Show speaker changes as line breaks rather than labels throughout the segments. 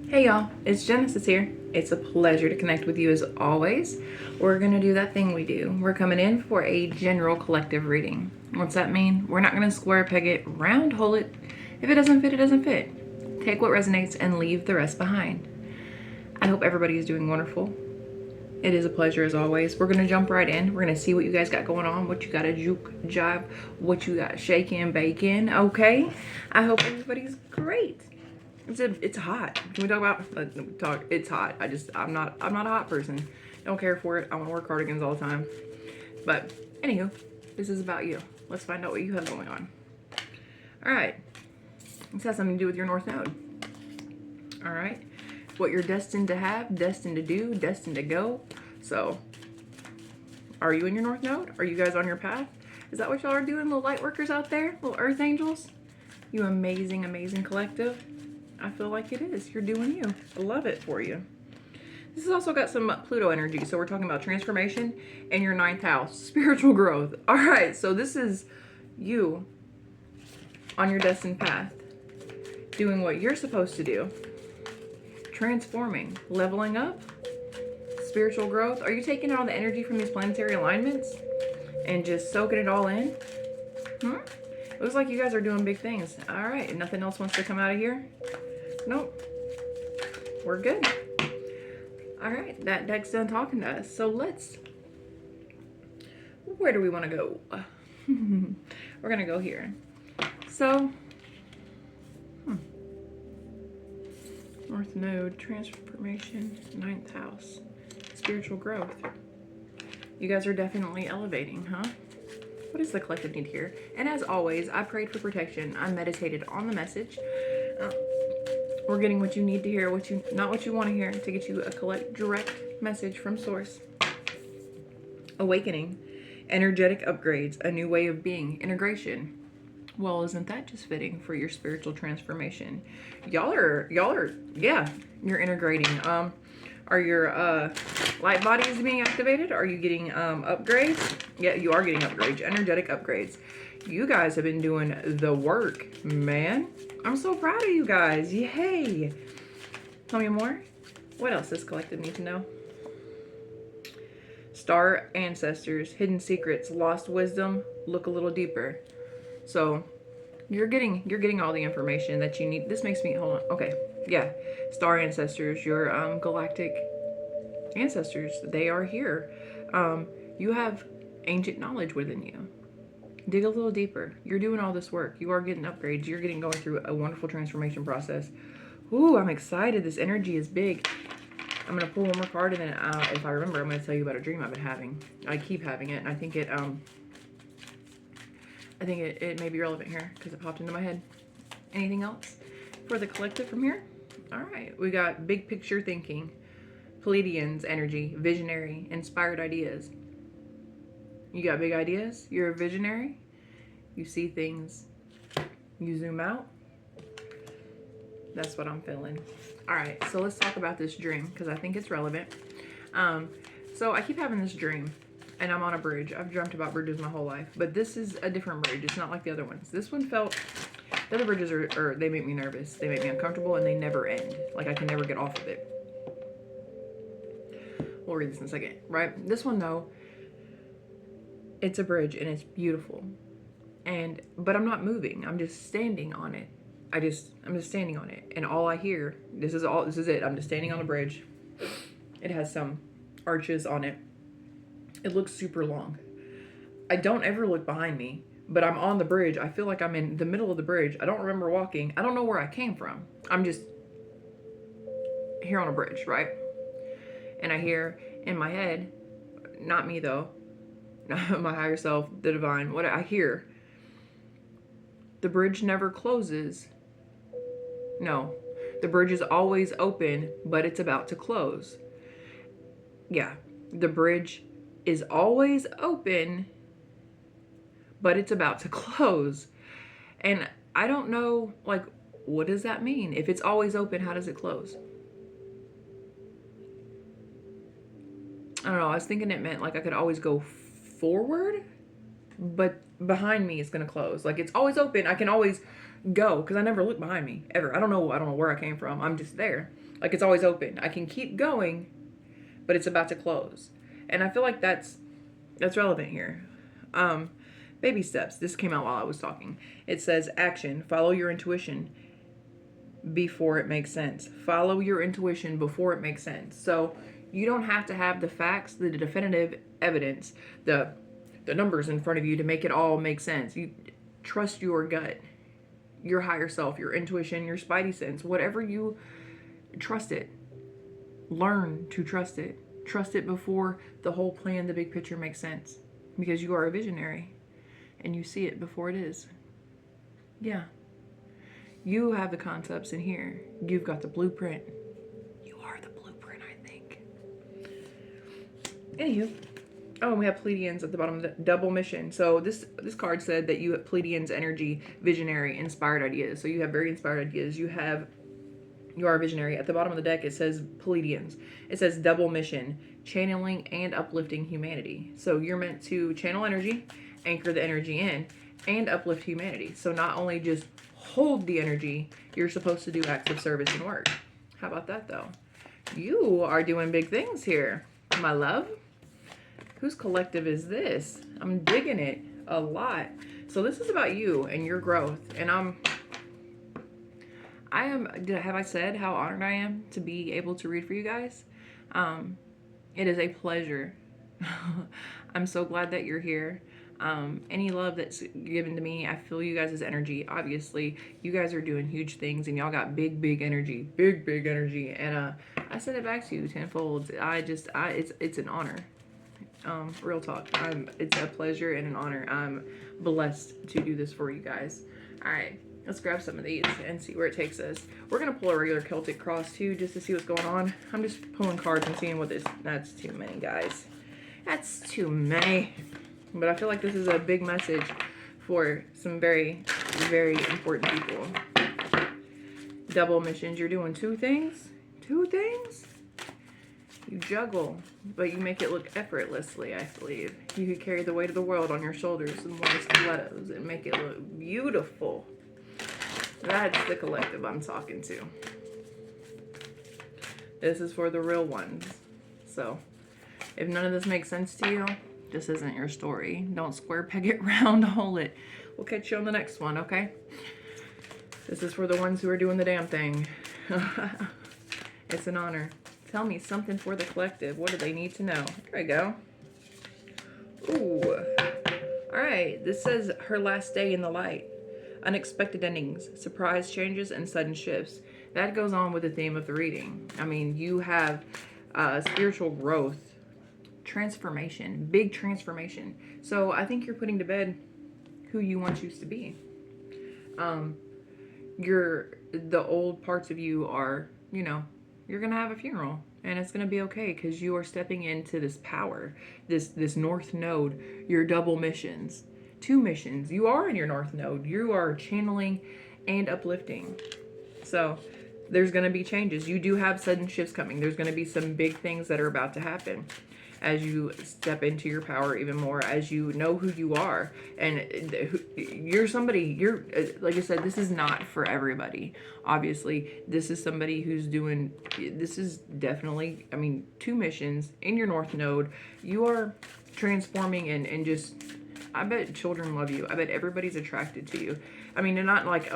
Hey y'all, it's Genesis here. It's a pleasure to connect with you as always. We're going to do that thing we do. We're coming in for a general collective reading. What's that mean? We're not going to square peg it, round hole it. If it doesn't fit, it doesn't fit. Take what resonates and leave the rest behind. I hope everybody is doing wonderful. It is a pleasure as always. We're going to jump right in. We're going to see what you guys got going on, what you got to juke, jive, what you got shaking, baking, okay? I hope everybody's great. It's hot. Can we talk about it's hot. I'm not a hot person. Don't care for it. I want to wear cardigans all the time. But anywho, this is about you. Let's find out what you have going on. Alright. This has something to do with your North Node. Alright. What you're destined to have, destined to do, destined to go. So, are you in your North Node? Are you guys on your path? Is that what y'all are doing, little light workers out there? Little earth angels? You amazing, amazing collective. I feel like it is. You're doing you. I love it for you. This has also got some Pluto energy. So we're talking about transformation and your 9th house. Spiritual growth. All right. So this is you on your destined path. Doing what you're supposed to do. Transforming. Leveling up. Spiritual growth. Are you taking all the energy from these planetary alignments and just soaking it all in? Looks like you guys are doing big things. All right. And nothing else wants to come out of here? Nope. We're good. All right. That deck's done talking to us. So where do we want to go? We're going to go here. So, North Node, transformation, 9th house, spiritual growth. You guys are definitely elevating, huh? What does the collective need here? And as always, I prayed for protection. I meditated on the message. We're getting what you need to hear, not what you want to hear, to get you a direct message from source. Awakening, energetic upgrades, a new way of being, integration. Well, isn't that just fitting for your spiritual transformation? Y'all are, yeah, you're integrating. Are your light bodies being activated? Are you getting upgrades? Yeah, you are getting upgrades, energetic upgrades. You guys have been doing the work, man. I'm so proud of you guys. Yay. Tell me more. What else does collective need to know? Star ancestors, hidden secrets, lost wisdom. Look a little deeper. So you're getting all the information that you need. This makes me, hold on. Okay. Yeah. Star ancestors, your galactic ancestors, they are here. You have ancient knowledge within you. Dig a little deeper. You're doing all this work. You are getting upgrades. You're going through a wonderful transformation process. Ooh, I'm excited. This energy is big. I'm going to pull one more card, and then if I remember, I'm going to tell you about a dream I've been having. I keep having it, and I think it may be relevant here because it popped into my head. Anything else for the collective from here? All right. We got big picture thinking, Pleiadians energy, visionary, inspired ideas. You got big ideas. You're a visionary. You see things. You zoom out. That's what I'm feeling. All right. So let's talk about this dream because I think it's relevant. So I keep having this dream and I'm on a bridge. I've dreamt about bridges my whole life, but this is a different bridge. It's not like the other ones. This one felt, the other bridges they make me nervous. They make me uncomfortable and they never end. Like I can never get off of it. We'll read this in a second, right? This one though, it's a bridge and it's beautiful. But I'm not moving. I'm just standing on it. I'm just standing on it. And all I hear, this is it. I'm just standing on a bridge. It has some arches on it. It looks super long. I don't ever look behind me, but I'm on the bridge. I feel like I'm in the middle of the bridge. I don't remember walking. I don't know where I came from. I'm just here on a bridge, right? And I hear in my head, not me though, my higher self, the divine, what I hear, the bridge never closes. No, the bridge is always open, but it's about to close. Yeah, the bridge is always open, but it's about to close. And I don't know, like, what does that mean? If it's always open, how does it close? I don't know. I was thinking it meant like I could always go forward, but behind me it's going to close. Like it's always open. I can always go, because I never look behind me ever. I don't know where I came from. I'm just there. Like, it's always open. I can keep going, but it's about to close. And I feel like that's relevant here. Baby steps. This came out while I was talking. It says action. Follow your intuition before it makes sense. Follow your intuition before it makes sense. So you don't have to have the facts, the definitive evidence, the numbers in front of you to make it all make sense. You trust your gut, your higher self, your intuition, your spidey sense, whatever you trust it. Learn to trust it. Trust it before the whole plan, the big picture makes sense. Because you are a visionary and you see it before it is. Yeah. You have the concepts in here. You've got the blueprint. You are the blueprint, I think. Anywho. Oh, and we have Pleiadians at the bottom of the double mission. So this card said that you have Pleiadians energy, visionary, inspired ideas. So you have very inspired ideas. You are a visionary. At the bottom of the deck, it says Pleiadians. It says double mission, channeling and uplifting humanity. So you're meant to channel energy, anchor the energy in, and uplift humanity. So not only just hold the energy, you're supposed to do acts of service and work. How about that, though? You are doing big things here, my love. Whose collective is this? I'm digging it a lot. So this is about you and your growth. And have I said how honored I am to be able to read for you guys? It is a pleasure. I'm so glad that you're here. Any love that's given to me, I feel you guys' energy. Obviously, you guys are doing huge things and y'all got big energy, big energy. And I send it back to you tenfold. It's an honor. Real talk. It's a pleasure and an honor. I'm blessed to do this for you guys. All right, let's grab some of these and see where it takes us. We're gonna pull a regular Celtic cross too, just to see what's going on. I'm just pulling cards and seeing what this. That's too many, guys. That's too many. But I feel like this is a big message for some very, very important people. Double missions. You're doing two things. Two things. You juggle, but you make it look effortlessly, I believe. You could carry the weight of the world on your shoulders and more stilettos and make it look beautiful. That's the collective I'm talking to. This is for the real ones. So, if none of this makes sense to you, this isn't your story. Don't square peg it, round hole it. We'll catch you on the next one, okay? This is for the ones who are doing the damn thing. It's an honor. Tell me something for the collective. What do they need to know? There we go. Ooh. All right. This says her last day in the light. Unexpected endings, surprise changes, and sudden shifts. That goes on with the theme of the reading. I mean, you have spiritual growth, transformation, big transformation. So I think you're putting to bed who you once used to be. The old parts of you are, you're going to have a funeral and it's going to be okay because you are stepping into this power, this north node, your double missions, 2 missions. You are in your north node. You are channeling and uplifting. So there's going to be changes. You do have sudden shifts coming. There's going to be some big things that are about to happen as you step into your power even more, as you know who you are. And you're somebody, like I said, this is not for everybody. Obviously, this is somebody who's doing, this is definitely, 2 missions in your north node. You are transforming and just, I bet children love you. I bet everybody's attracted to you. And not like,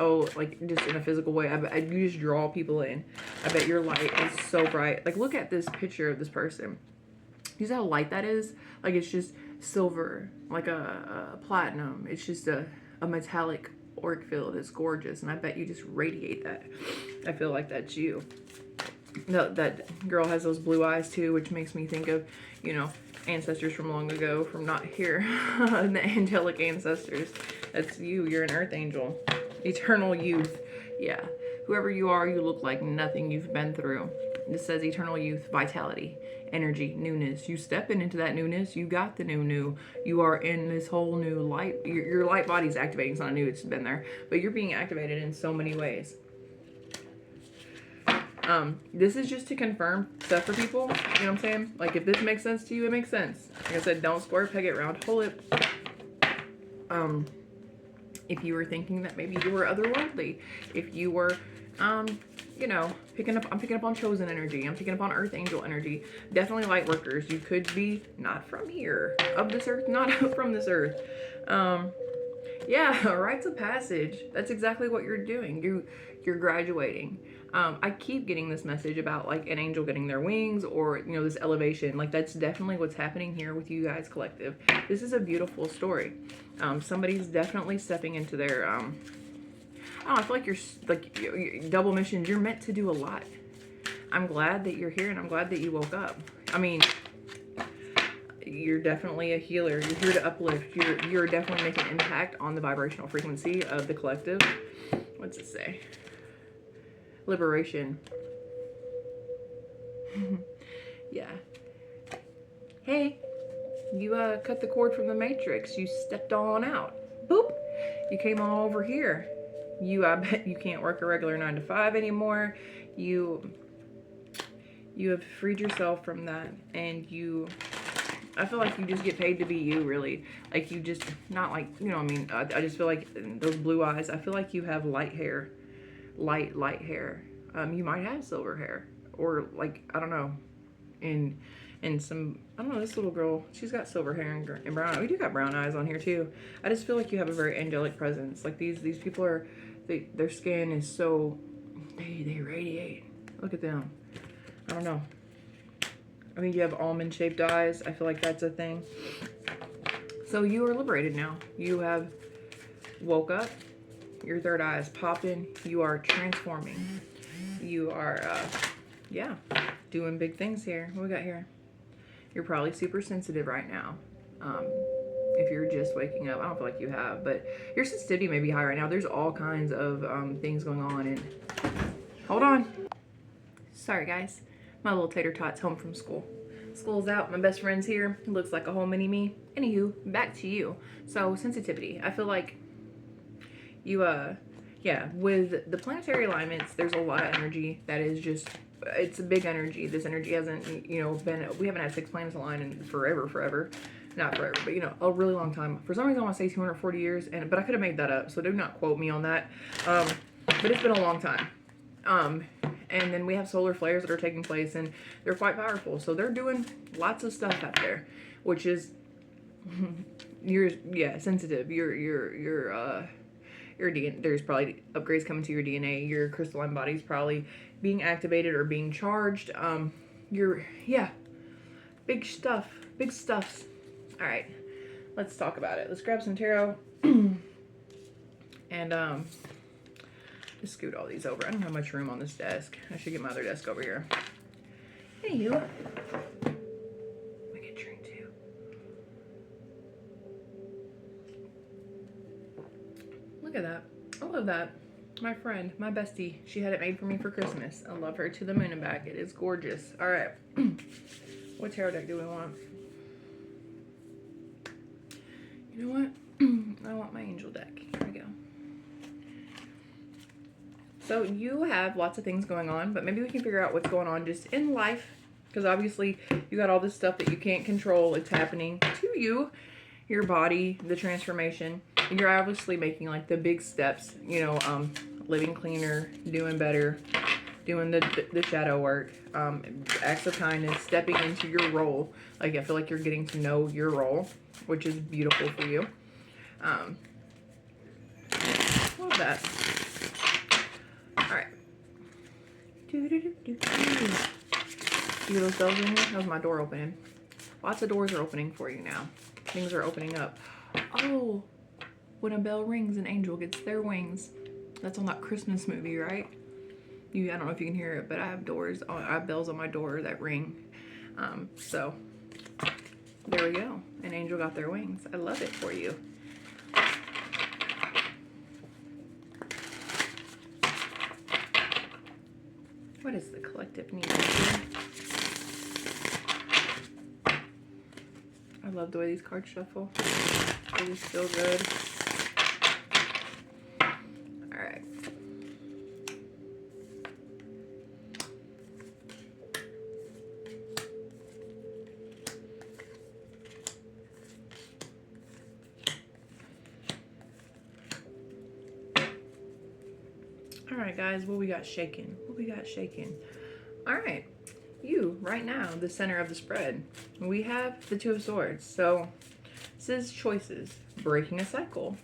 just in a physical way. You just draw people in. I bet your light is so bright. Like, look at this picture of this person. You see how light that is? Like, it's just silver, like a platinum. It's just a metallic auric field. It's gorgeous. And I bet you just radiate that. I feel like that's you. No, that girl has those blue eyes too, which makes me think of, ancestors from long ago, from not here. The angelic ancestors. That's you. You're an earth angel. Eternal youth. Yeah. Whoever you are, you look like nothing you've been through. This says eternal youth, vitality, energy, newness. You stepping into that newness. You got the new. You are in this whole new light. Your light body's activating. It's not new. It's been there. But you're being activated in so many ways. This is just to confirm stuff for people. You know what I'm saying? Like, if this makes sense to you, it makes sense. Like I said, don't square peg it, round hole it. If you were thinking that maybe you were otherworldly, if you were, you know, I'm picking up on chosen energy. I'm picking up on earth angel energy. Definitely light workers. You could be not from here, of this earth, not from this earth. Yeah, rites of passage. That's exactly what you're doing. You're graduating. I keep getting this message about like an angel getting their wings, or you know, this elevation. Like that's definitely what's happening here with you guys collective. This is a beautiful story. Somebody's definitely stepping into their I don't know, I feel like you're double missions. You're meant to do a lot. I'm glad that you're here, and I'm glad that you woke up. I mean, you're definitely a healer. You're here to uplift. You're definitely making an impact on the vibrational frequency of the collective. What's it say? Liberation. Yeah. Hey, you cut the cord from the matrix. You stepped on out. Boop. You came all over here. I bet you can't work a regular 9 to 5 anymore. You have freed yourself from that, and I feel like you just get paid to be you, really. Like you just, not like, you know, I mean, I just feel like those blue eyes, I feel like you have light hair, light hair. You might have silver hair, or like, I don't know, in some, I don't know, this little girl, she's got silver hair and brown. We do got brown eyes on here too. I just feel like you have a very angelic presence. Like these people are, their skin is so, they radiate. Look at them. I don't know. I think you have almond shaped eyes. I feel like that's a thing. So you are liberated now. You have woke up. Your third eye is popping. You are transforming. You are, yeah, doing big things here. What we got here? You're probably super sensitive right now. If you're just waking up, I don't feel like you have, but your sensitivity may be high right now. There's all kinds of things going on. And hold on. Sorry, guys. My little tater tot's home from school. School's out. My best friend's here. It looks like a whole mini me. Anywho, back to you. So sensitivity. I feel like you, yeah, with the planetary alignments, there's a lot of energy that is just, it's a big energy. This energy hasn't, you know, we haven't had 6 planets align in forever. Not forever, but you know, a really long time. For some reason, I want to say 240 years, but I could have made that up, so do not quote me on that. But it's been a long time. And then we have solar flares that are taking place, and they're quite powerful. So they're doing lots of stuff out there, which is, yeah, sensitive. Your DNA, there's probably upgrades coming to your DNA. Your crystalline body's probably being activated or being charged. Yeah, big stuffs. All right, let's talk about it. Let's grab some tarot and just scoot all these over. I don't have much room on this desk. I should get my other desk over here. Anywho, I get a drink too. Look at that. I love that. My friend, my bestie, she had it made for me for Christmas. I love her to the moon and back. It is gorgeous. All right. What tarot deck do we want? You know what? I want my angel deck. Here we go. So you have lots of things going on, but maybe we can figure out what's going on just in life, because obviously you got all this stuff that you can't control. It's happening to you, your body, the transformation. And you're obviously making like the big steps, you know, living cleaner, doing better, doing the shadow work, acts of kindness, stepping into your role. Like I feel like you're getting to know your role, which is beautiful for you. Love that. All right. See those bells in here? That was my door opening. Lots of doors are opening for you now. Things are opening up. Oh, when a bell rings, an angel gets their wings. That's on that Christmas movie, right? I don't know if you can hear it, but I have bells on my door that ring. So there we go. An angel got their wings. I love it for you. What is the collective need here? I love the way these cards shuffle. They just feel good. All right. right, guys, what we got shaking? What we got shaking? All right, you, right now, the center of the spread. We have the Two of Swords. So this is choices, breaking a cycle,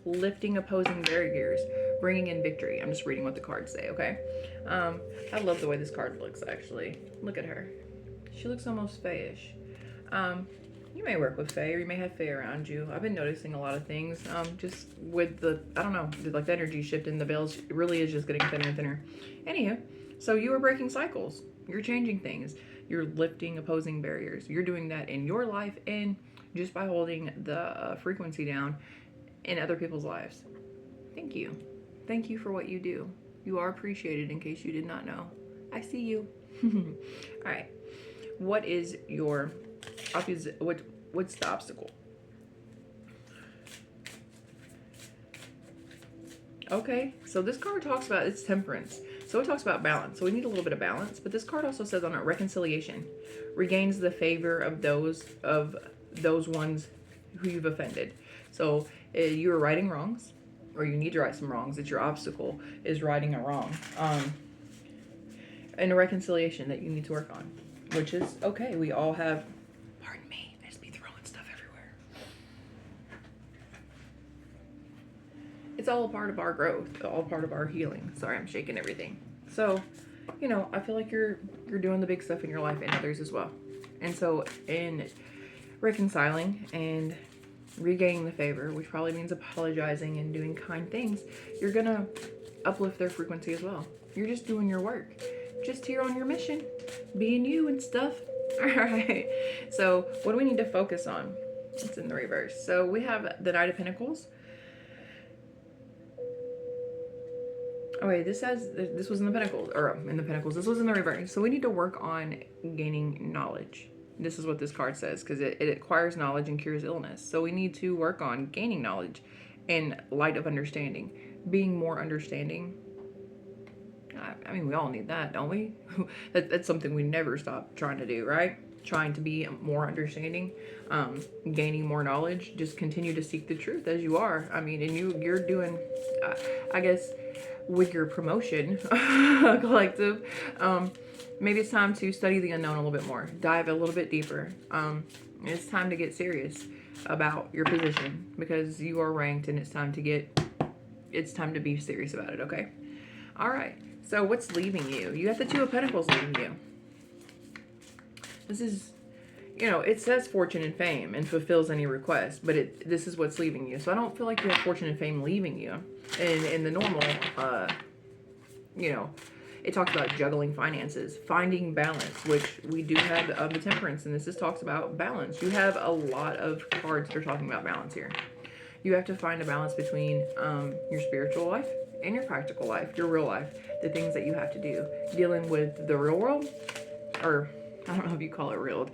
lifting opposing barriers, bringing in victory. I'm just reading what the cards say, okay? I love the way this card looks, actually. Look at her. She looks almost fayish. You may work with fae, or you may have fae around you. I've been noticing a lot of things, just with the, I don't know, like the energy shift in the veils really is just getting thinner and thinner. Anywho, so you are breaking cycles. You're changing things. You're lifting opposing barriers. You're doing that in your life and just by holding the frequency down in other people's lives. Thank you. Thank you for what you do. You are appreciated, in case you did not know. I see you. All right. What is your opposite? What's the obstacle? Okay, so this card talks about, it's temperance. So it talks about balance. So we need a little bit of balance, but this card also says on it, reconciliation regains the favor of those ones who you've offended. So you are righting wrongs, or you need to right some wrongs. It's your obstacle is righting a wrong, and a reconciliation that you need to work on, which is okay. We all have. Pardon me, I just be throwing stuff everywhere. It's all a part of our growth, all part of our healing. Sorry, I'm shaking everything. So, you know, I feel like you're doing the big stuff in your life and others as well. And so in reconciling and regaining the favor, which probably means apologizing and doing kind things, you're gonna uplift their frequency as well. You're just doing your work, just here on your mission, being you and stuff. All right, so what do we need to focus on? It's in the reverse. So we have the Knight of Pentacles. Oh wait, this was in the Pentacles, or in the Pentacles. This was in the reverse. So we need to work on gaining knowledge. This is what this card says, because it acquires knowledge and cures illness. So we need to work on gaining knowledge and light of understanding, being more understanding. I mean, we all need that, don't we? That's something we never stop trying to do, right? Trying to be more understanding, gaining more knowledge. Just continue to seek the truth as you are. I mean, and you're doing, I guess, with your promotion collective, maybe it's time to study the unknown a little bit more, dive a little bit deeper. It's time to get serious about your position, because you are ranked, and it's time to be serious about it. Okay. All right. So what's leaving you? You have the Two of Pentacles leaving you. This is, you know, it says fortune and fame and fulfills any request, but this is what's leaving you. So I don't feel like you have fortune and fame leaving you. And in the normal, you know, it talks about juggling finances, finding balance, which we do have the temperance, and this talks about balance. You have a lot of cards that are talking about balance here. You have to find a balance between your spiritual life and your practical life, your real life, the things that you have to do, dealing with the real world, or I don't know if you call it real,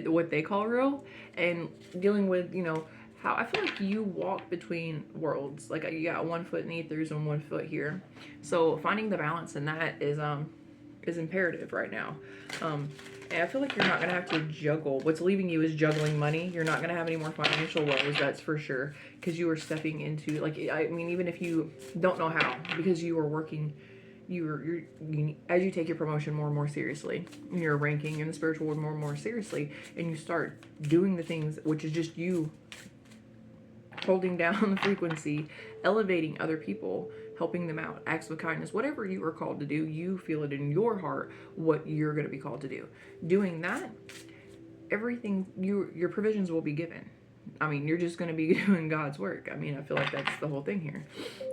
what they call real, and dealing with, you know, how I feel like you walk between worlds. Like you got 1 foot in ethers and 1 foot here. So finding the balance in that is imperative right now. And I feel like you're not gonna have to juggle. What's leaving you is juggling money. You're not gonna have any more financial woes, that's for sure, because you are stepping into, like, I mean, even if you don't know how, because you are working. As you take your promotion more and more seriously, your ranking in the spiritual world more and more seriously, and you start doing the things, which is just you holding down the frequency, elevating other people, helping them out, acts of kindness, whatever you are called to do, you feel it in your heart what you're going to be called to do. Doing that, everything, your provisions will be given. I mean, you're just going to be doing God's work. I mean, I feel like that's the whole thing here,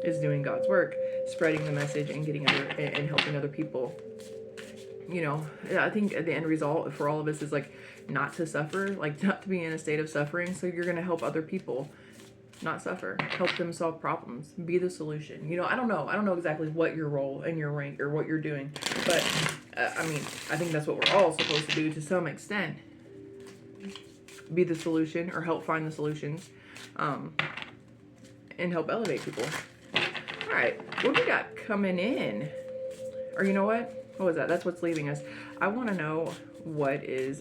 is doing God's work, spreading the message and getting and helping other people. You know, I think the end result for all of us is like not to suffer, like not to be in a state of suffering. So you're going to help other people not suffer, help them solve problems, be the solution. You know, I don't know exactly what your role and your rank or what you're doing, but I mean, I think that's what we're all supposed to do to some extent. Be the solution, or help find the solutions, and help elevate people. All right, what we got coming in? Or you know what was that? That's what's leaving us. I want to know what is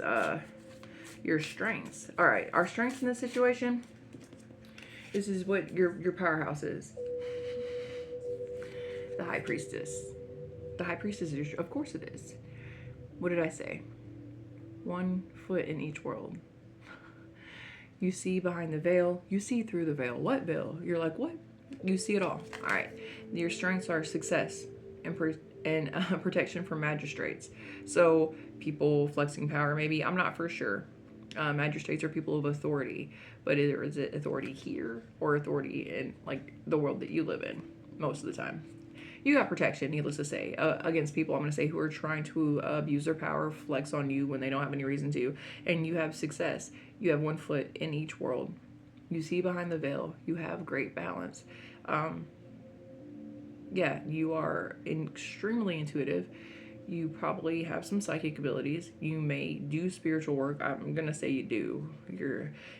your strengths. All right, our strengths in this situation. This is what your powerhouse is. The high priestess. The high priestess is, of course it is. What did I say? 1 foot in each world. You see behind the veil. You see through the veil. What veil? You're like, what? You see it all. All right. Your strengths are success and protection from magistrates. So people flexing power, maybe. I'm not for sure. Magistrates are people of authority, but either is it authority here or authority in like the world that you live in most of the time. You got protection, needless to say, against people, I'm going to say, who are trying to abuse their power, flex on you when they don't have any reason to. And you have success. You have 1 foot in each world. You see behind the veil. You have great balance. Yeah, you are extremely intuitive. You probably have some psychic abilities. You may do spiritual work. I'm going to say you do.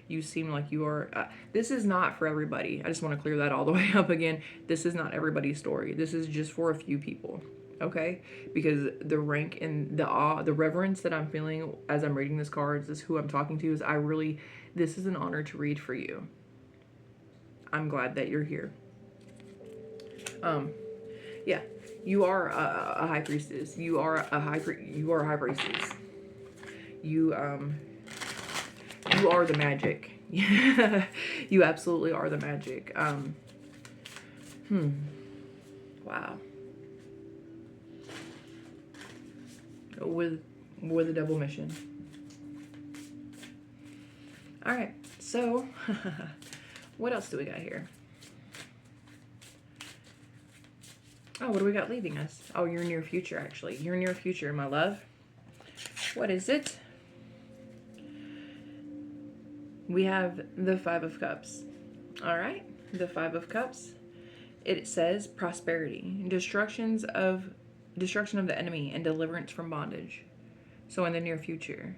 You seem like you are. This is not for everybody. I just want to clear that all the way up again. This is not everybody's story. This is just for a few people. Okay? Because the rank and the awe, the reverence that I'm feeling as I'm reading this card, this is who I'm talking to, this is an honor to read for you. I'm glad that you're here. Yeah. You are a high priestess. You are a high priestess. You are the magic. You absolutely are the magic. Wow. With a double mission. All right. So, what else do we got here? Oh, what do we got leaving us? Oh, your near future, actually. Your near future, my love. What is it? We have the 5 of Cups. All right. The 5 of Cups. It says prosperity, destruction of the enemy, and deliverance from bondage. So in the near future,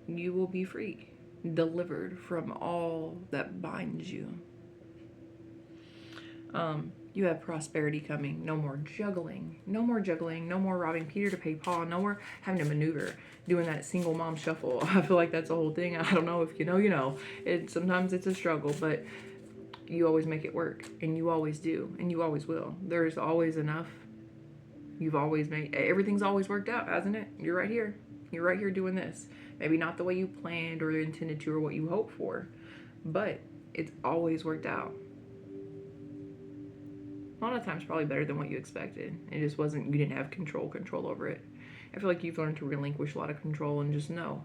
you will be free, delivered from all that binds you. You have prosperity coming. No more juggling. No more juggling. No more robbing Peter to pay Paul. No more having to maneuver, doing that single mom shuffle. I feel like that's the whole thing. I don't know if you know, you know. Sometimes it's a struggle, but you always make it work. And you always do. And you always will. There's always enough. Everything's always worked out, hasn't it? You're right here. You're right here doing this. Maybe not the way you planned or intended to or what you hoped for, but it's always worked out. A lot of times probably better than what you expected. It just wasn't, you didn't have control over it. I feel like you've learned to relinquish a lot of control and just know.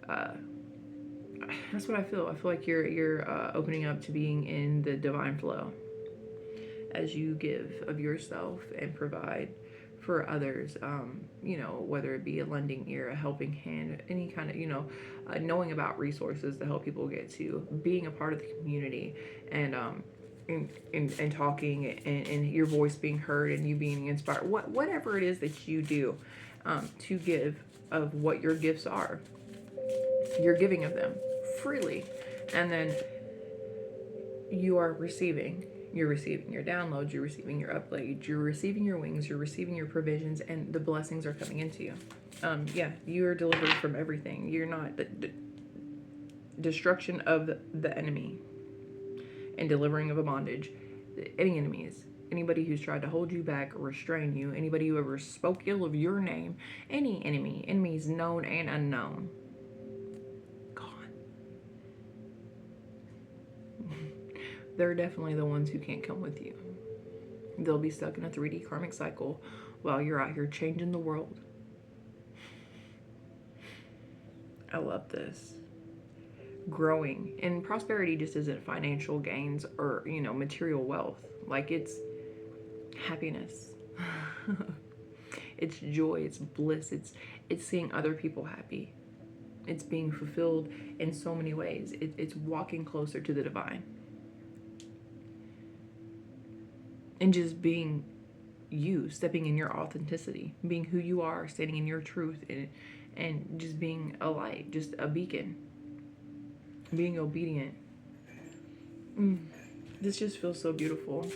That's what I feel. I feel like you're opening up to being in the divine flow as you give of yourself and provide for others, whether it be a lending ear, a helping hand, any kind of, knowing about resources to help people get to, being a part of the community, and talking and your voice being heard and you being inspired, whatever it is that you do to give of what your gifts are. You're giving of them freely, and then you are receiving. You're receiving your downloads, you're receiving your uploads, you're receiving your wings, you're receiving your provisions, and the blessings are coming into you. You are delivered from everything. You're not the destruction of the enemy and delivering of a bondage. Any enemies, anybody who's tried to hold you back or restrain you, anybody who ever spoke ill of your name, any enemies known and unknown, gone. They're definitely the ones who can't come with you. They'll be stuck in a 3D karmic cycle while you're out here changing the world. I love this. Growing. And prosperity just isn't financial gains or, material wealth. Like, it's happiness. It's joy. It's bliss. It's seeing other people happy. It's being fulfilled in so many ways. It's walking closer to the divine. And just being you, stepping in your authenticity, being who you are, standing in your truth, and just being a light, just a beacon, being obedient. This just feels so beautiful.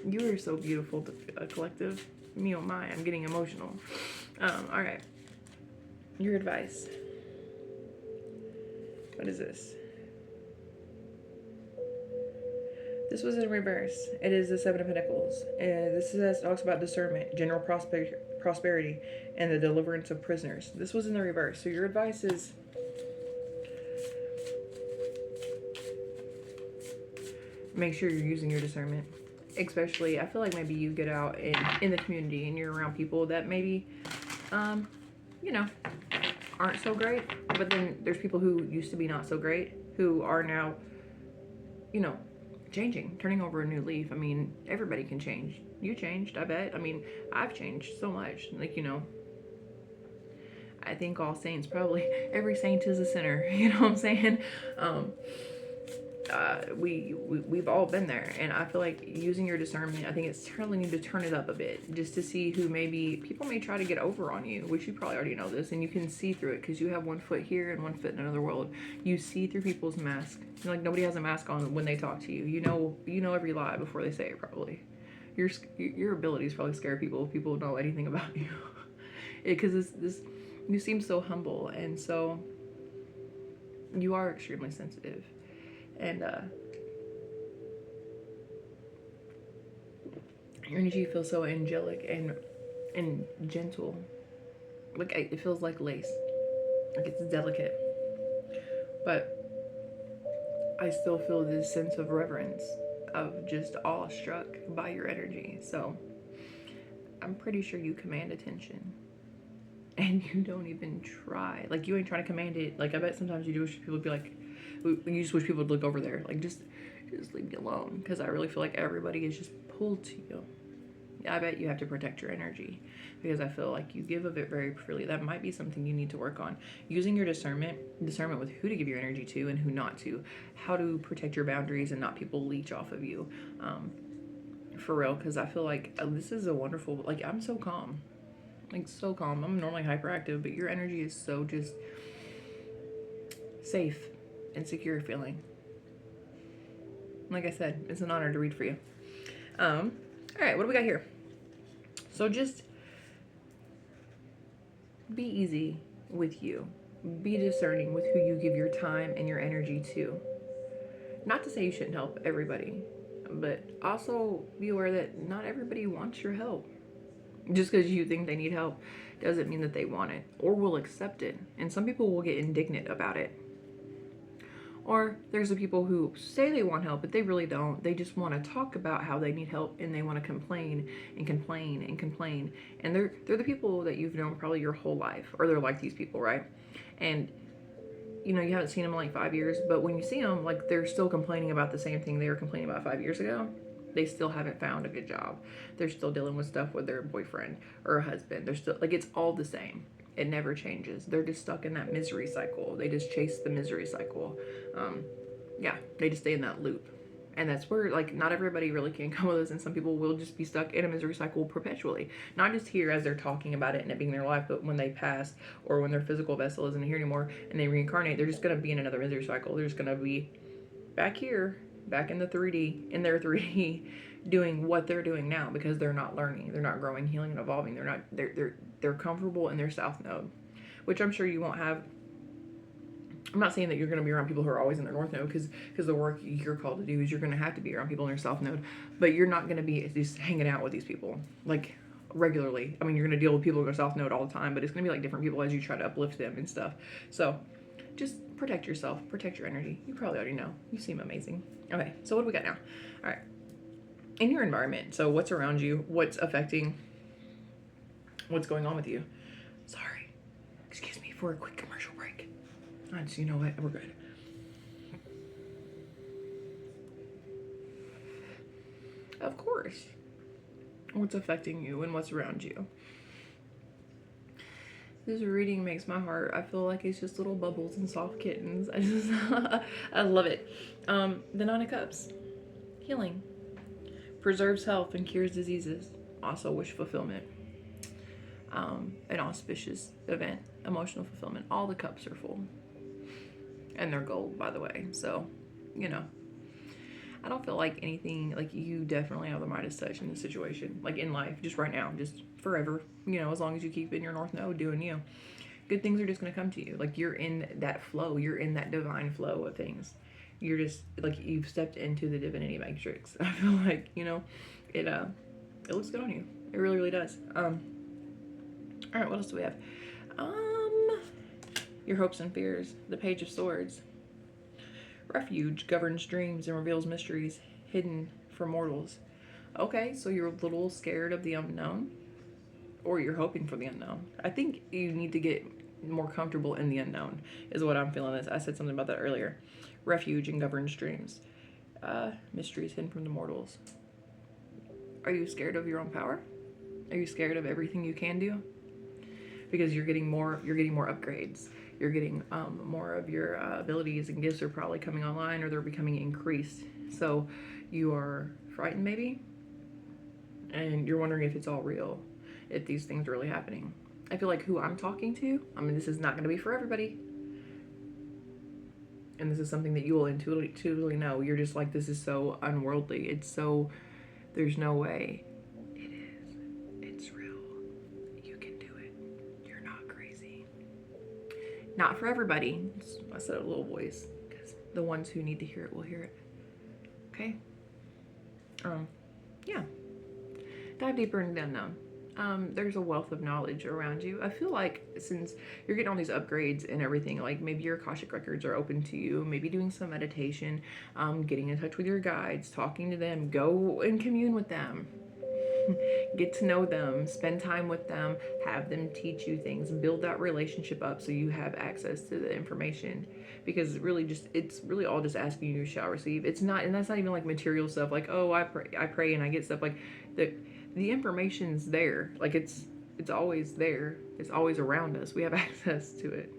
You are so beautiful, collective. Me oh my, I'm getting emotional. All right. Your advice. What is this? This was in reverse. It is the Seven of Pentacles. Talks about discernment, general prosperity, and the deliverance of prisoners. This was in the reverse. So your advice is make sure you're using your discernment. Especially, I feel like maybe you get out in the community and you're around people that maybe, you know, aren't so great. But then there's people who used to be not so great who are now, you know, changing, turning over a new leaf. I mean, everybody can change. You changed, I bet. I mean, I've changed so much. Like, you know, I think all saints probably, every saint is a sinner. You know what I'm saying? We've all been there, and I feel like using your discernment, I think it's telling you to turn it up a bit just to see who maybe people may try to get over on you, which you probably already know this, and you can see through it because you have one foot here and one foot in another world. You see through people's masks. Like nobody has a mask on when they talk to you. You know every lie before they say it. Probably your abilities probably scare people if people know anything about you, because this you seem so humble, and so you are extremely sensitive. And your energy feels so angelic and gentle. Like it feels like lace. Like it's delicate. But I still feel this sense of reverence, of just awestruck by your energy. So I'm pretty sure you command attention. And you don't even try. Like you ain't trying to command it. Like I bet sometimes you do wish people would be like, you just wish people would look over there. Like just leave me alone. Because I really feel like everybody is just pulled to you. I bet you have to protect your energy, because I feel like you give of it very freely. That might be something you need to work on. Using your discernment with who to give your energy to and who not to. How to protect your boundaries and not people leech off of you. For real, because I feel like this is a wonderful, like I'm so calm. Like so calm. I'm normally hyperactive, but your energy is so just safe and secure feeling. Like I said, it's an honor to read for you. All right, what do we got here? So just be easy with you. Be discerning with who you give your time and your energy to. Not to say you shouldn't help everybody, but also be aware that not everybody wants your help. Just because you think they need help doesn't mean that they want it or will accept it. And some people will get indignant about it. Or there's the people who say they want help, but they really don't. They just want to talk about how they need help, and they want to complain and complain and complain. And they're the people that you've known probably your whole life, or they're like these people, right? And you know, you haven't seen them in like 5 years, but when you see them, like they're still complaining about the same thing they were complaining about 5 years ago. They still haven't found a good job. They're still dealing with stuff with their boyfriend or a husband. They're still like, it's all the same. It never changes. They're just stuck in that misery cycle. They just chase the misery cycle. Yeah, they just stay in that loop. And that's where, like, not everybody really can come with us, and some people will just be stuck in a misery cycle perpetually. Not just here as they're talking about it and it being their life, but when they pass or when their physical vessel isn't here anymore and they reincarnate, they're just going to be in another misery cycle. They're just going to be back here, back in the 3D, in their 3D, doing what they're doing now, because they're not learning, they're not growing, healing, and evolving. They're comfortable in their south node, which I'm sure you won't have. I'm not saying that you're going to be around people who are always in their north node, because the work you're called to do is you're going to have to be around people in their south node, but you're not going to be just hanging out with these people like regularly. I mean, you're going to deal with people in their south node all the time, but it's going to be like different people as you try to uplift them and stuff. So just protect yourself, protect your energy. You probably already know. You seem amazing. Okay, so what do we got now? All right. In your environment, so what's around you, what's affecting, what's going on with you. Sorry, excuse me for a quick commercial break. You know what, we're good. Of course, what's affecting you and what's around you. This reading makes my heart, I feel like it's just little bubbles and soft kittens. I love it. The Nine of Cups, healing. Preserves health and cures diseases. Also wish fulfillment. An auspicious event. Emotional fulfillment. All the cups are full. And they're gold, by the way. So, you know. I don't feel like anything, like you definitely have the Midas touch in this situation. Like in life, just right now, just forever. You know, as long as you keep in your north node doing you. Good things are just going to come to you. Like you're in that flow. You're in that divine flow of things. you're just like you've stepped into the divinity matrix. I feel like, you know, it looks good on you. It really, really does. All right, what else do we have? Your hopes and fears. The Page of Swords. Refuge governs dreams and reveals mysteries hidden from mortals. Okay, so you're a little scared of the unknown, or you're hoping for the unknown. I think you need to get more comfortable in the unknown, is what I'm feeling. This I said something about that earlier. Refuge and governs dreams. Mysteries hidden from the mortals. Are you scared of your own power? Are you scared of everything you can do? Because you're getting more upgrades. You're getting more of your abilities and gifts are probably coming online, or they're becoming increased. So you are frightened maybe, and you're wondering if it's all real, if these things are really happening. I feel like who I'm talking to, I mean, this is not going to be for everybody, and this is something that you will intuitively know. You're just like, this is so unworldly. It's so, there's no way. It is. It's real. You can do it. You're not crazy. Not for everybody. I said a little voice, because the ones who need to hear it will hear it. Okay? Yeah. Dive deeper into the unknown. There's a wealth of knowledge around you. I feel like since you're getting all these upgrades and everything, like maybe your Akashic records are open to you, maybe doing some meditation, getting in touch with your guides, talking to them, go and commune with them. Get to know them, spend time with them, have them teach you things, build that relationship up so you have access to the information. Because it's really all just asking you shall receive. It's not, and that's not even like material stuff like, oh, I pray and I get stuff. Like the information's there. Like it's always there. It's always around us. We have access to it.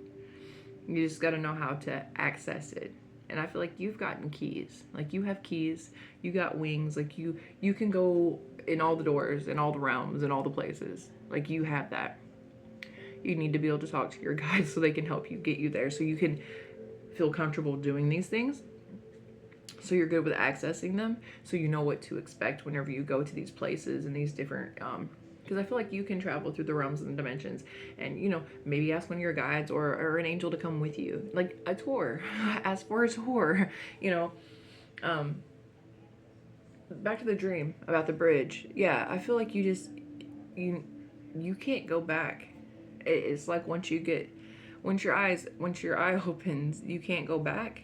You just got to know how to access it. And I feel like you've gotten keys. Like you have keys, you got wings. Like you can go in all the doors, in all the realms, in all the places. Like you have that. You need to be able to talk to your guides so they can help you get you there, so you can feel comfortable doing these things. So you're good with accessing them, so you know what to expect whenever you go to these places and these different because I feel like you can travel through the realms and the dimensions, and you know, maybe ask one of your guides or an angel to come with you, like a tour. Ask for a tour, you know. Back to the dream about the bridge. Yeah, I feel like you can't go back. It's like once your eye opens, you can't go back.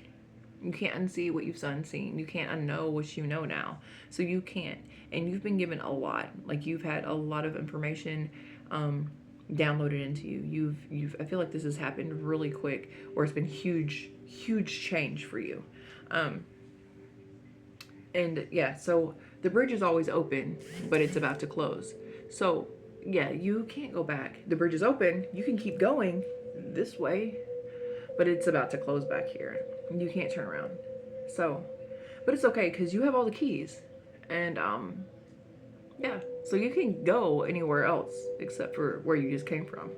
You can't unsee what you've unseen. You can't unknow what you know now. So you can't. And you've been given a lot. Like you've had a lot of information downloaded into you. I feel like this has happened really quick, or it's been huge change for you. And yeah, so the bridge is always open, but it's about to close. So yeah, you can't go back. The bridge is open. You can keep going this way, but it's about to close back here. You can't turn around. So, but it's okay because you have all the keys. And yeah, so you can go anywhere else except for where you just came from,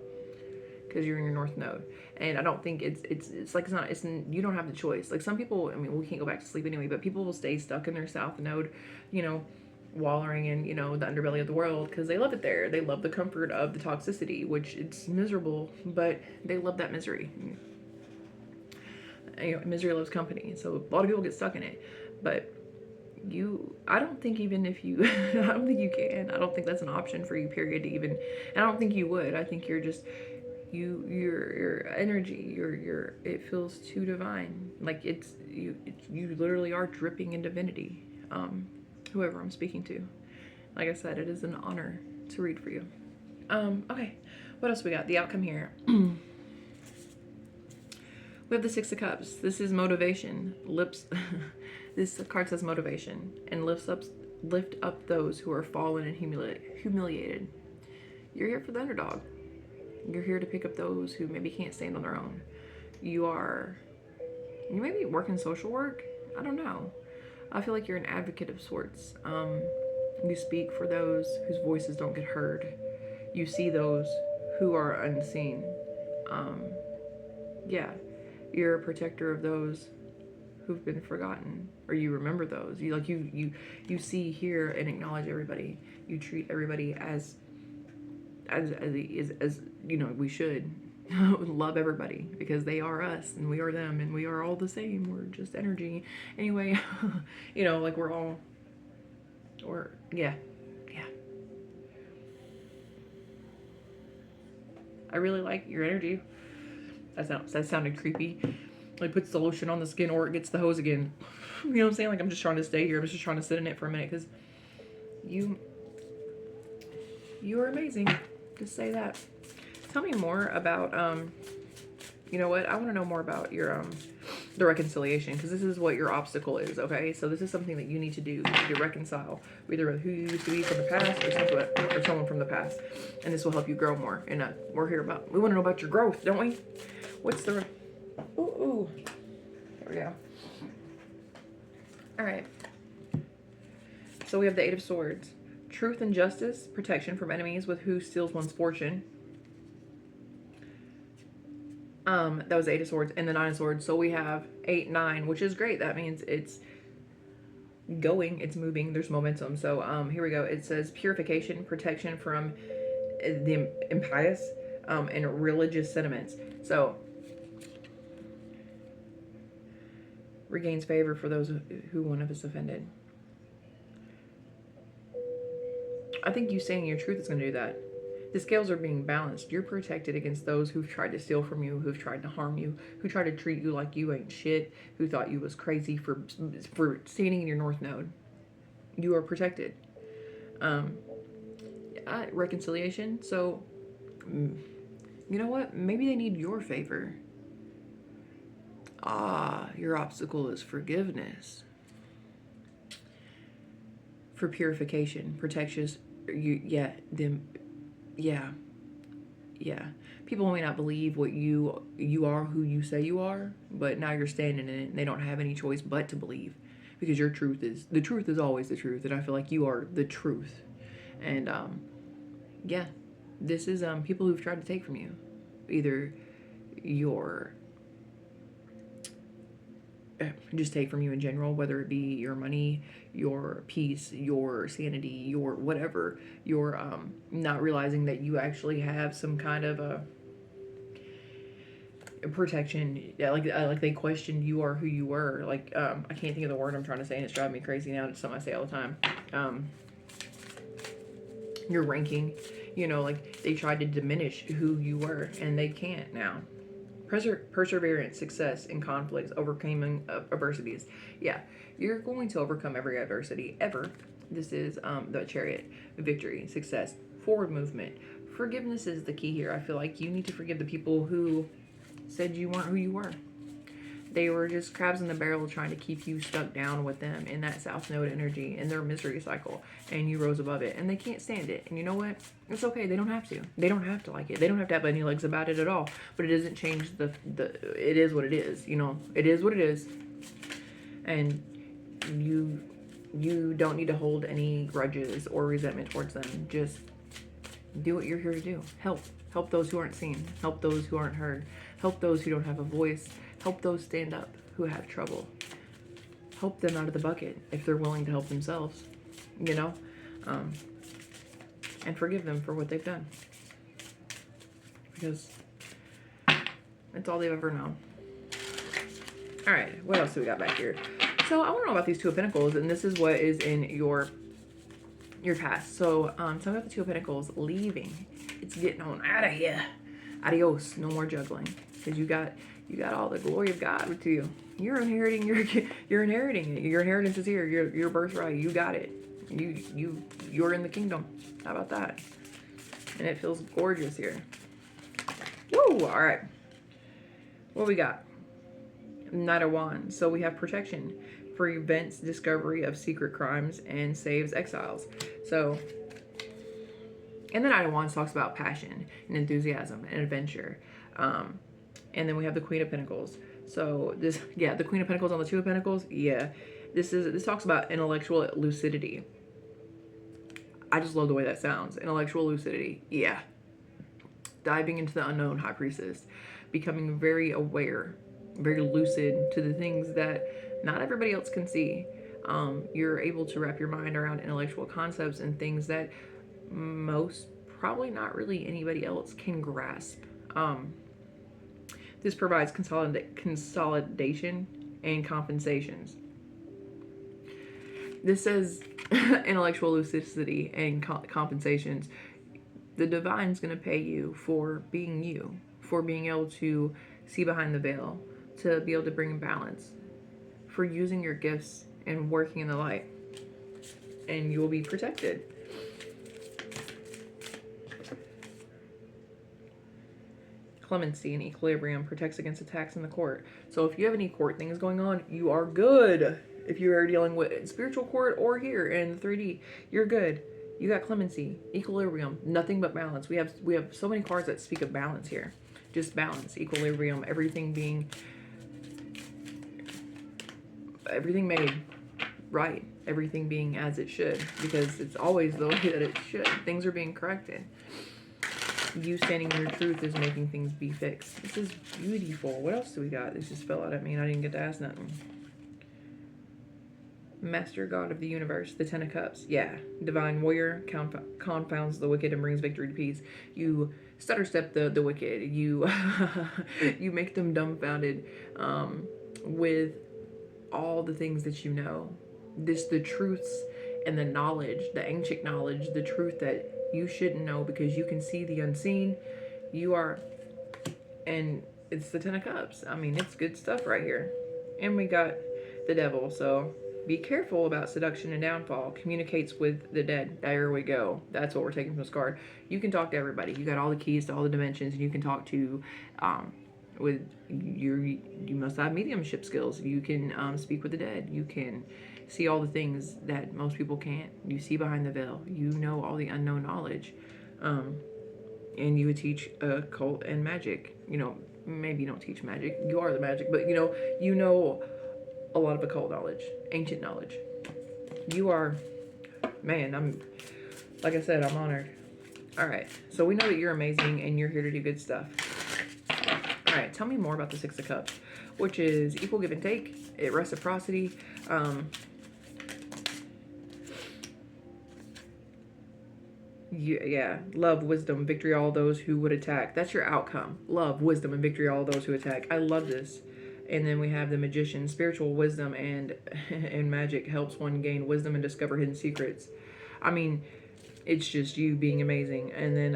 because you're in your north node. And I don't think it's you don't have the choice. Like some people, I mean, we can't go back to sleep anyway, but people will stay stuck in their south node, you know, wallowing in, you know, the underbelly of the world because they love it there. They love the comfort of the toxicity, which it's miserable, but they love that misery. You know, misery loves company. So a lot of people get stuck in it, but I don't think even if you, I don't think you can. I don't think that's an option for you, period, to even, and I don't think you would. I think you're just, your energy, it feels too divine. Like you literally are dripping in divinity. Whoever I'm speaking to. Like I said, it is an honor to read for you. Okay, what else we got? The outcome here. We have the Six of Cups. This is motivation. This card says motivation and lift up those who are fallen and humiliated. You're here for the underdog. You're here to pick up those who maybe can't stand on their own. You may be working social work. I don't know. I feel like you're an advocate of sorts. You speak for those whose voices don't get heard. You see those who are unseen. Yeah. You're a protector of those who've been forgotten, or you remember those. You see, hear, and acknowledge everybody. You treat everybody as you know we should. love everybody because they are us and we are them and we are all the same. We're just energy. Anyway, like we're all, yeah. I really like your energy. That sounded creepy. Like puts the lotion on the skin or it gets the hose again. You know what I'm saying? Like I'm just trying to stay here. I'm just trying to sit in it for a minute because you are amazing. Just say that. Tell me more about you know what? I want to know more about your the reconciliation, because this is what your obstacle is, okay? So this is something that you need to do. You need to reconcile either with who you used to be from the past or someone from the past. And this will help you grow more. And we want to know about your growth, don't we? What's the ooh. There we go. All right. So we have the Eight of Swords. Truth and justice, protection from enemies with who steals one's fortune. That was Eight of Swords and the Nine of Swords. So we have 8, 9, which is great. That means it's going, it's moving, there's momentum. So here we go. It says purification, protection from the impious and religious sentiments. So regains favor for those who one of us offended. I think you saying your truth is going to do that. The scales are being balanced. You're protected against those who've tried to steal from you, who've tried to harm you, who tried to treat you like you ain't shit, who thought you was crazy for standing in your north node. You are protected. Reconciliation. So, you know what? Maybe they need your favor. Your obstacle is forgiveness. For purification, protections. Yeah. People may not believe what you are, who you say you are, but now you're standing in it and they don't have any choice but to believe, because the truth is always the truth. And I feel like you are the truth. And this is people who've tried to take from you either your just take from you in general, whether it be your money, your peace, your sanity, your whatever, your not realizing that you actually have some kind of a protection. Yeah, like they questioned you are who you were. Like I can't think of the word I'm trying to say, and it's driving me crazy now. It's something I say all the time. Your ranking, like they tried to diminish who you were, and they can't now. Perseverance, success in conflicts, overcoming adversities. Yeah, you're going to overcome every adversity ever. This is the Chariot. Victory, success, forward movement. Forgiveness is the key here. I feel like you need to forgive the people who said you weren't who you were. They were just crabs in the barrel trying to keep you stuck down with them in that South Node energy, in their misery cycle, and you rose above it, and they can't stand it. And you know what? It's okay. They don't have to. They don't have to like it. They don't have to have any legs about it at all. But it doesn't change it is what it is. It is what it is. And you don't need to hold any grudges or resentment towards them. Just do what you're here to do. Help those who aren't seen. Help those who aren't heard. Help those who don't have a voice. Help those stand up who have trouble. Help them out of the bucket if they're willing to help themselves, and forgive them for what they've done, because it's all they've ever known. All right, what else do we got back here? So I want to know about these Two of Pentacles, and this is what is in your past. So tell me about the Two of Pentacles leaving. It's getting on out of here. Adios. No more juggling, because you got all the glory of God with you. You're inheriting you're inheriting it. Your inheritance is here. Your birthright. You got it. You're in the kingdom. How about that? And it feels gorgeous here. Woo! All right. What we got? Knight of Wands. So we have protection, prevents discovery of secret crimes, and saves exiles. So, and the Knight of Wands talks about passion and enthusiasm and adventure. And then we have the Queen of Pentacles. So the Queen of Pentacles on the Two of Pentacles. Yeah, this talks about intellectual lucidity. I just love the way that sounds. Intellectual lucidity. Yeah. Diving into the unknown, High Priestess. Becoming very aware, very lucid to the things that not everybody else can see. You're able to wrap your mind around intellectual concepts and things that most, probably not really anybody else can grasp. This provides consolidation and compensations. This says intellectual lucidity and compensations. The divine's going to pay you, for being able to see behind the veil, to be able to bring balance, for using your gifts and working in the light. And you will be protected. Clemency and equilibrium protects against attacks in the court. So if you have any court things going on, you are good. If you are dealing with spiritual court or here in 3D, you're good. You got clemency, equilibrium, nothing but balance. We have so many cards that speak of balance here. Just balance, equilibrium, everything made right, everything being as it should, because it's always the way that it should. Things are being corrected. You standing in your truth is making things be fixed. This is beautiful. What else do we got? This just fell out at me and I didn't get to ask nothing. Master God of the universe, the Ten of Cups. Yeah. Divine warrior, confounds the wicked and brings victory to peace. You stutter step the wicked. You you make them dumbfounded with all the things that you know. The truths and the knowledge, the ancient knowledge, the truth that you shouldn't know because you can see the unseen. And it's the Ten of Cups. I mean, it's good stuff right here. And we got the devil, so be careful about seduction and downfall. Communicates with the dead. There we go. That's what we're taking from this card. You can talk to everybody. You got all the keys to all the dimensions, and you can talk to you must have mediumship skills. You can speak with the dead. You can see all the things that most people can't. You see behind the veil. You know all the unknown knowledge. And you would teach occult and magic. You know, maybe you don't teach magic. You are the magic, but you know a lot of occult knowledge, ancient knowledge. You are, man, like I said, I'm honored. All right, so we know that you're amazing and you're here to do good stuff. All right, tell me more about the Six of Cups, which is equal give and take, reciprocity. Yeah, love, wisdom, victory, all those who would attack. That's your outcome. Love, wisdom, and victory, all those who attack. I love this. And then we have the magician. Spiritual wisdom and magic helps one gain wisdom and discover hidden secrets. I mean, it's just you being amazing. And then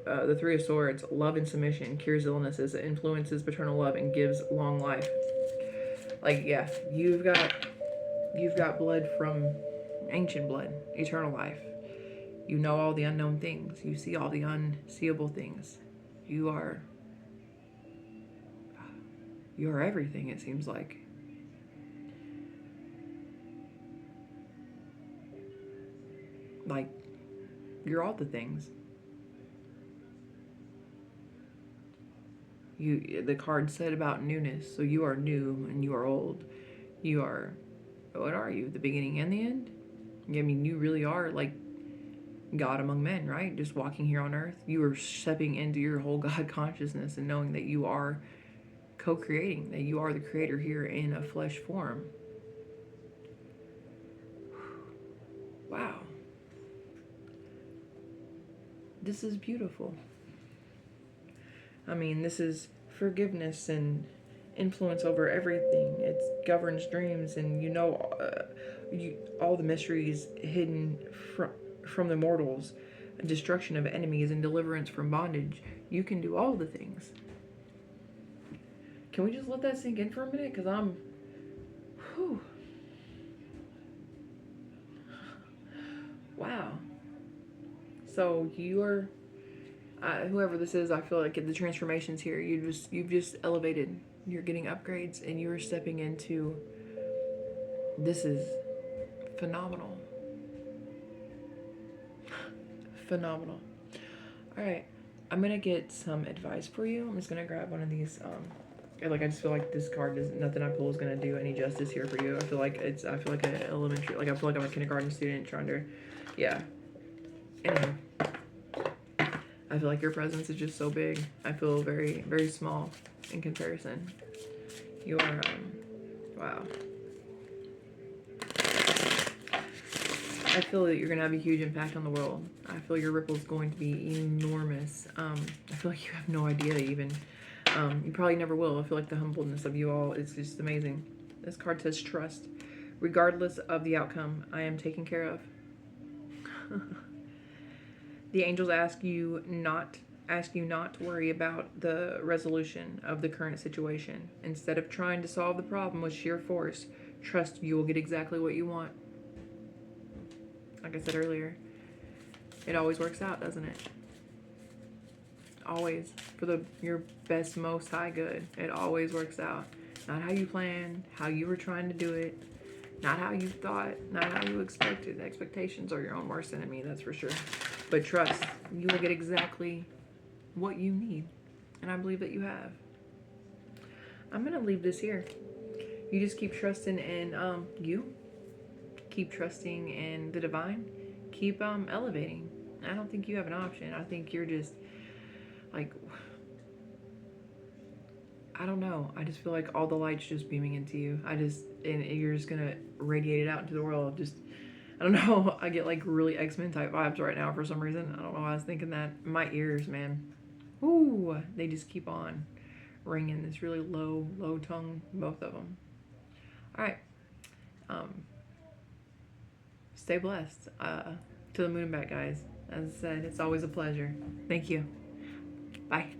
the Three of Swords, love and submission, cures illnesses, influences paternal love, and gives long life. Like, yeah, you've got blood from ancient blood, eternal life. You know all the unknown things. You see all the unseeable things. You are everything, it seems like. Like, you're all the things. The card said about newness. So you are new and you are old. You are, what are you? The beginning and the end? I mean, you really are like God among men, right? Just walking here on earth. You are stepping into your whole God consciousness and knowing that you are co-creating, that you are the creator here in a flesh form. Wow. This is beautiful. I mean, this is forgiveness and influence over everything. It governs dreams, and all the mysteries hidden from the mortals, destruction of enemies, and deliverance from bondage. You can do all the things. Can we just let that sink in for a minute? Because wow. So you're, whoever this is, I feel like the transformations here, you've just elevated. You're getting upgrades, and you're stepping into, this is phenomenal. Phenomenal. All right, I'm gonna get some advice for you. I'm just gonna grab one of these. I just feel like this card is nothing I pull is gonna do any justice here for you. I feel like an elementary, I feel like I'm a kindergarten student trying to, yeah. Anyway, I feel like your presence is just so big. I feel very, very small in comparison. You are, wow. I feel that you're going to have a huge impact on the world. I feel your ripple is going to be enormous. I feel like you have no idea even. You probably never will. I feel like the humbleness of you all is just amazing. This card says trust. Regardless of the outcome, I am taken care of. The angels ask you not to worry about the resolution of the current situation. Instead of trying to solve the problem with sheer force, trust you will get exactly what you want. Like I said earlier, it always works out, doesn't it? Always. For your best, most high good. It always works out. Not how you planned, how you were trying to do it, not how you thought, not how you expected. Expectations are your own worst enemy, that's for sure. But trust, you will get exactly what you need. And I believe that you have. I'm going to leave this here. You just keep trusting in you. Keep trusting in the divine. Keep elevating. I don't think you have an option. I think you're just like, I don't know. I just feel like all the light's just beaming into you. And you're just going to radiate it out into the world. Just, I don't know. I get like really X-Men type vibes right now for some reason. I don't know why I was thinking that. My ears, man. Ooh, they just keep on ringing. This really low tone, both of them. All right. Stay blessed. To the moon and back, guys. As I said, it's always a pleasure. Thank you. Bye.